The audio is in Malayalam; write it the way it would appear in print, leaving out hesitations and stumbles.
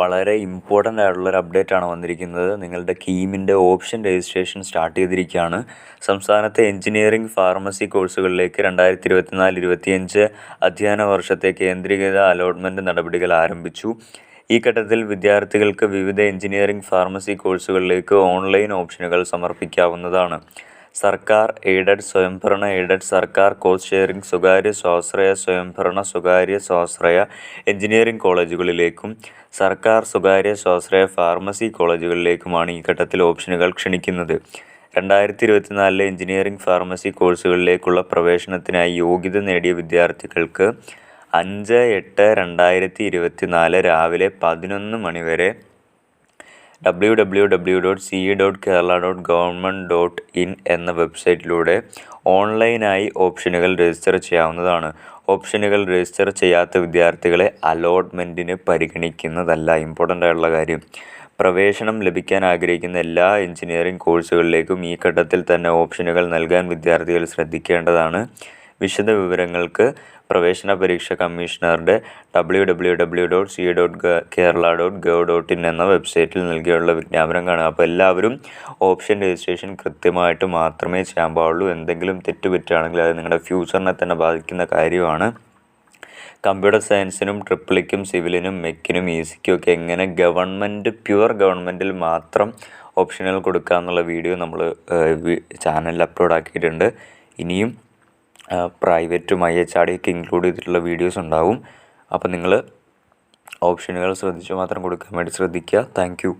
വളരെ ഇമ്പോർട്ടൻ്റ് ആയിട്ടുള്ളൊരു അപ്ഡേറ്റാണ് വന്നിരിക്കുന്നത്. നിങ്ങളുടെ കീമിൻ്റെ ഓപ്ഷൻ രജിസ്ട്രേഷൻ സ്റ്റാർട്ട് ചെയ്തിരിക്കുകയാണ്. സംസ്ഥാനത്തെ എഞ്ചിനീയറിംഗ് ഫാർമസി കോഴ്സുകളിലേക്ക് 2024-25 അധ്യയന വർഷത്തെ കേന്ദ്രീകൃത അലോട്ട്മെൻറ്റ് നടപടികൾ ആരംഭിച്ചു. ഈ ഘട്ടത്തിൽ വിദ്യാർത്ഥികൾക്ക് വിവിധ എഞ്ചിനീയറിംഗ് ഫാർമസി കോഴ്സുകളിലേക്ക് ഓൺലൈൻ ഓപ്ഷനുകൾ സമർപ്പിക്കാവുന്നതാണ്. സർക്കാർ എയ്ഡഡ്, സ്വയംഭരണ എയ്ഡഡ്, സർക്കാർ കോസ്റ്റ് ഷെയറിംഗ്, സ്വകാര്യ സ്വാശ്രയ, സ്വയംഭരണ, സ്വകാര്യ സ്വാശ്രയ എഞ്ചിനീയറിംഗ് കോളേജുകളിലേക്കും സർക്കാർ സ്വകാര്യ സ്വാശ്രയ ഫാർമസി കോളേജുകളിലേക്കുമാണ് ഈ ഘട്ടത്തിൽ ഓപ്ഷനുകൾ ക്ഷണിക്കുന്നത്. 2024 എഞ്ചിനീയറിംഗ് ഫാർമസി കോഴ്സുകളിലേക്കുള്ള പ്രവേശനത്തിനായി യോഗ്യത നേടിയ വിദ്യാർത്ഥികൾക്ക് 5/8/2024 രാവിലെ 11 മണി വരെ www.ce.kerala.government.in എന്ന വെബ്സൈറ്റിലൂടെ ഓൺലൈനായി ഓപ്ഷനുകൾ രജിസ്റ്റർ ചെയ്യാവുന്നതാണ്. ഓപ്ഷനുകൾ രജിസ്റ്റർ ചെയ്യാത്ത വിദ്യാർത്ഥികളെ അലോട്ട്മെൻറ്റിന് പരിഗണിക്കുന്നതല്ല. ഇമ്പോർട്ടൻ്റ് ആയിട്ടുള്ള കാര്യം. പ്രവേശനം ലഭിക്കാൻ ആഗ്രഹിക്കുന്ന എല്ലാ എഞ്ചിനീയറിംഗ് കോഴ്സുകളിലേക്കും ഈ ഘട്ടത്തിൽ തന്നെ ഓപ്ഷനുകൾ നൽകാൻ വിദ്യാർത്ഥികൾ ശ്രദ്ധിക്കേണ്ടതാണ്. വിശദ വിവരങ്ങൾക്ക് പ്രവേശന പരീക്ഷ കമ്മീഷണറുടെ www.ce.kerala.gov.in എന്ന വെബ്സൈറ്റിൽ നൽകിയുള്ള വിജ്ഞാപനം കാണുക. അപ്പോൾ എല്ലാവരും ഓപ്ഷൻ രജിസ്ട്രേഷൻ കൃത്യമായിട്ട് മാത്രമേ ചെയ്യാൻ പാടുള്ളൂ. എന്തെങ്കിലും തെറ്റുപറ്റുകയാണെങ്കിൽ അത് നിങ്ങളുടെ ഫ്യൂച്ചറിനെ തന്നെ ബാധിക്കുന്ന കാര്യമാണ്. കമ്പ്യൂട്ടർ സയൻസിനും ട്രിപ്പിളിക്കും സിവിലിനും മെക്കിനും ഈസിക്കും ഒക്കെ എങ്ങനെ പ്യുവർ ഗവൺമെൻറ്റിൽ മാത്രം ഓപ്ഷനുകൾ കൊടുക്കുക എന്നുള്ള വീഡിയോ നമ്മൾ ചാനലിൽ അപ്ലോഡ് ആക്കിയിട്ടുണ്ട്. ഇനിയും പ്രൈവറ്റും IHRD ഒക്കെ ഇൻക്ലൂഡ് ചെയ്തിട്ടുള്ള വീഡിയോസ് ഉണ്ടാവും. അപ്പോൾ നിങ്ങൾ ഓപ്ഷനുകൾ ശ്രദ്ധിച്ച് മാത്രം കൊടുക്കാൻ വേണ്ടി ശ്രദ്ധിക്കുക. Thank you.